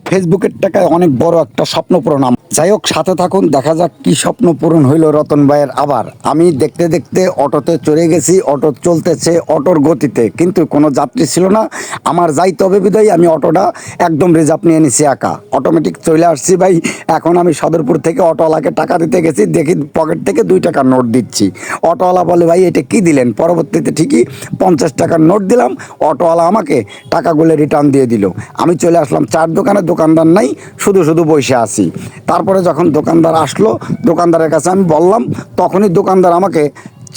ফেসবুকের টাকায় অনেক বড় একটা স্বপ্ন পূরণ। যাই হোক, সাথে থাকুন, দেখা যাক কি স্বপ্ন পূরণ হইল রতন ভাইয়ের। আবার আমি দেখতে দেখতে অটোতে চড়ে গেছি, অটো চলতেছে অটোর গতিতে, কিন্তু কোনো যাত্রী ছিল না। আমার যাইতে হবে বিদায় আমি অটোটা একদম রিজার্ভ নিয়ে নিছি, একা অটোমেটিক চলে আসছি ভাই। এখন আমি সদরপুর থেকে অটোওয়ালাকে টাকা দিতে গেছি, দেখি পকেট থেকে 2 টাকার নোট দিচ্ছি। অটোওয়ালা বলে, ভাই এটা কি দিলেন? পরবর্তীতে ঠিকই 50 টাকার নোট দিলাম, অটোওয়ালা আমাকে টাকাগুলো রিটার্ন দিয়ে দিল। আমি চলে আসলাম চার দোকানে, দোকানদার নাই, শুধু শুধু বসে আছি। তারপরে যখন দোকানদার আসলো, দোকানদারের কাছে আমি বললাম, তখনই দোকানদার আমাকে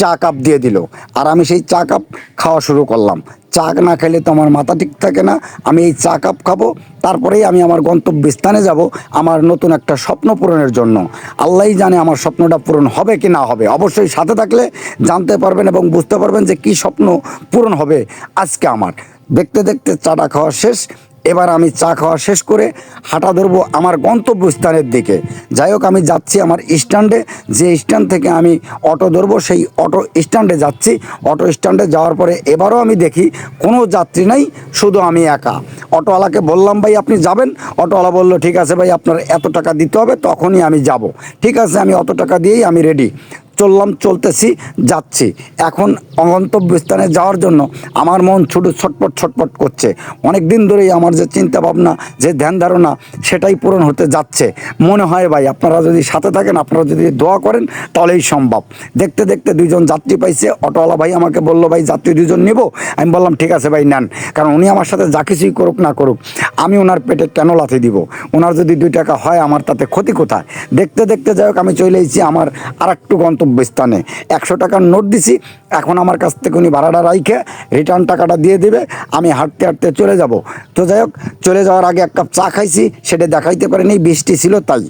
চা কাপ দিয়ে দিল। আর আমি সেই চা কাপ খাওয়া শুরু করলাম। চা না খেলে তো আমার মাথা ঠিক থাকে না। আমি এই চা কাপ খাবো, তারপরেই আমি আমার গন্তব্যস্থানে যাব, আমার নতুন একটা স্বপ্ন পূরণের জন্য। আল্লাহই জানে আমার স্বপ্নটা পূরণ হবে কি না হবে। অবশ্যই সাথে থাকলে জানতে পারবেন এবং বুঝতে পারবেন যে কি স্বপ্ন পূরণ হবে আজকে আমার। দেখতে দেখতে চাটা খাওয়া শেষ। এবার আমি চা খাওয়া শেষ করে হাঁটা ধরবো আমার গন্তব্যস্থানের দিকে। যাই হোক, আমি যাচ্ছি আমার স্ট্যান্ডে, যে স্ট্যান্ড থেকে আমি অটো ধরবো সেই অটো স্ট্যান্ডে যাচ্ছি। অটো স্ট্যান্ডে যাওয়ার পরে এবারও আমি দেখি কোনো যাত্রী নাই, শুধু আমি একা। অটোওয়ালাকে বললাম, ভাই আপনি যাবেন? অটোওয়ালা বলল, ঠিক আছে ভাই, আপনার এত টাকা দিতে হবে, তখনই আমি যাব। ঠিক আছে, আমি অত টাকা দিয়েই আমি রেডি। চললাম, চলতেছি, যাচ্ছি। এখন গন্তব্যস্থানে যাওয়ার জন্য আমার মন ছুটে ছটপট ছটপট করছে। অনেক দিন ধরেই আমার যে চিন্তা ভাবনা, যে ধ্যান ধারণা, সেটাই পূরণ হতে যাচ্ছে মনে হয় ভাই। আপনারা যদি সাথে থাকেন, আপনারা যদি দোয়া করেন, তাহলেই সম্ভব। দেখতে দেখতে 2জন যাত্রী পাইছে। অটোওয়ালা ভাই আমাকে বলল, ভাই যাত্রী 2জন নেব? আমি বললাম, ঠিক আছে ভাই, নেন। কারণ উনি আমার সাথে যা কিছুই করুক না করুক, আমি ওনার পেটে কেন লাথি দিব? ওনার যদি 2 টাকা হয়, আমার তাতে ক্ষতি কোথায়? দেখতে দেখতে যাই হোক, আমি চলে এসেছি আমার আর একটু গন্তব্যস্থানে। 100 টাকার নোট দিছি। এখন আমার কাছ থেকে উনি ভাড়াটা রাইখে রিটার্ন টাকাটা দিয়ে দেবে। আমি হাঁটতে হাঁটতে চলে যাব। তো যাই হোক, চলে যাওয়ার আগে 1 কাপ চা খাইছি, সেটা দেখাইতে পারিনি, বৃষ্টি ছিল তাই।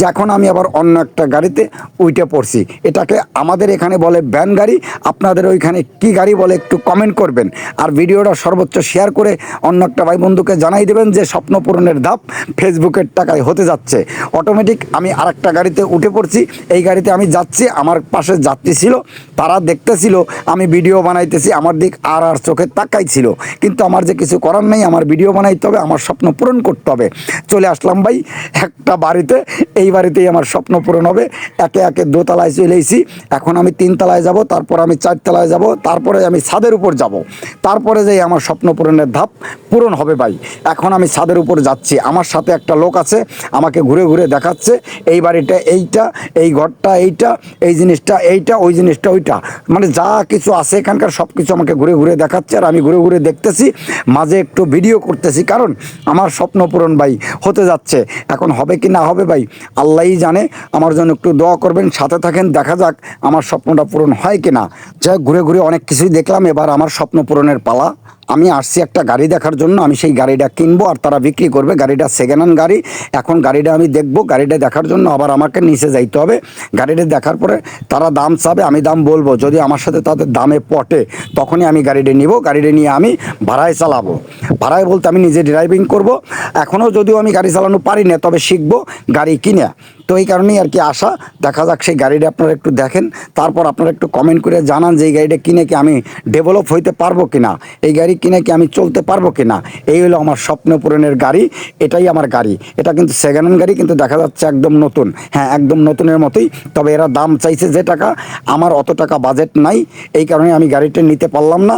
যখন আমি আবার অন্য একটা গাড়িতে উঠে পড়ছি। এটাকে আমাদের এখানে বলে ভ্যান গাড়ি, আপনাদের ওইখানে কি গাড়ি বলে একটু কমেন্ট করবেন। আর ভিডিওটা সর্বোচ্চ শেয়ার করে অন্য একটা ভাই বন্ধুকে জানাই দেবেন যে স্বপ্ন পূরণের ধাপ ফেসবুকের টাকায় হতে যাচ্ছে। অটোমেটিক আমি আর একটা গাড়িতে উঠে পড়ছি। এই গাড়িতে আমি যাচ্ছি। আমার পাশে যাত্রী ছিল, তারা দেখতেছিল আমি ভিডিও বানাইতেছি, আমার দিক আর আর চোখে তাকাইছিল। কিন্তু আমার যে কিছু করার নেই, আমার ভিডিও বানাইতে হবে, আমার স্বপ্ন পূরণ করতে হবে। চলে আসলাম ভাই একটা বাড়িতে। এই বাড়িতেই আমার স্বপ্ন পূরণ হবে। একে একে দোতলায় চলে এসেছি। এখন আমি 3 তলায় যাব, তারপর আমি 4 তলায় যাব, তারপরে আমি ছাদের উপর যাব। তারপরে যাই আমার স্বপ্ন পূরণের ধাপ পূরণ হবে ভাই। এখন আমি ছাদের উপর যাচ্ছি। আমার সাথে একটা লোক আছে, আমাকে ঘুরে ঘুরে দেখাচ্ছে এই বাড়িটা এইটা, এই ঘরটা এইটা, এই জিনিসটা এইটা, ওই জিনিসটা ওইটা, মানে যা কিছু আছে এখানকার সব কিছু আমাকে ঘুরে ঘুরে দেখাচ্ছে। আর আমি ঘুরে ঘুরে দেখতেছি, মাঝে একটু ভিডিও করতেছি, কারণ আমার স্বপ্ন পূরণ ভাই হতে যাচ্ছে। এখন হবে কি না হবে ভাই, আল্লাহই জানে। আমার জন্য একটু দোয়া করবেন, সাথে থাকেন, দেখা যাক আমার স্বপ্নটা পূরণ হয় কি না। যাই হোক, ঘুরে ঘুরে অনেক কিছুই দেখলাম। এবার আমার স্বপ্ন পূরণের পালা। আমি আসছি একটা গাড়ি দেখার জন্য। আমি সেই গাড়িটা কিনবো আর তারা বিক্রি করবে। গাড়িটা সেকেন্ড হ্যান্ড গাড়ি। এখন গাড়িটা আমি দেখবো। গাড়িটা দেখার জন্য আবার আমাকে নিচে যাইতে হবে। গাড়িটা দেখার পরে তারা দাম চাবে, আমি দাম বলবো। যদি আমার সাথে তাদের দামে পটে, তখনই আমি গাড়িটা নিব। গাড়িটা নিয়ে আমি ভাড়ায় চালাবো। ভাড়ায় বলতে আমি নিজে ড্রাইভিং করব। এখনও যদিও আমি গাড়ি চালানো পারি না, তবে শিখবো গাড়ি কিনে। তো এই কারণেই আর কি আশা। দেখা যাক, সেই গাড়িটা আপনারা একটু দেখেন, তারপর আপনারা একটু কমেন্ট করে জানান যে এই গাড়িটা কিনে কি আমি ডেভেলপ হইতে পারবো কিনা, এই গাড়ি কিনে কি আমি চলতে পারবো কিনা। এই হলো আমার স্বপ্ন পূরণের গাড়ি। এটাই আমার গাড়ি। এটা কিন্তু সেকেন্ড হ্যান্ড গাড়ি, কিন্তু দেখা যাচ্ছে একদম নতুন। হ্যাঁ, একদম নতুনের মতোই। তবে এরা দাম চাইছে যে টাকা, আমার অত টাকা বাজেট নাই, এই কারণে আমি গাড়িটা নিতে পারলাম না।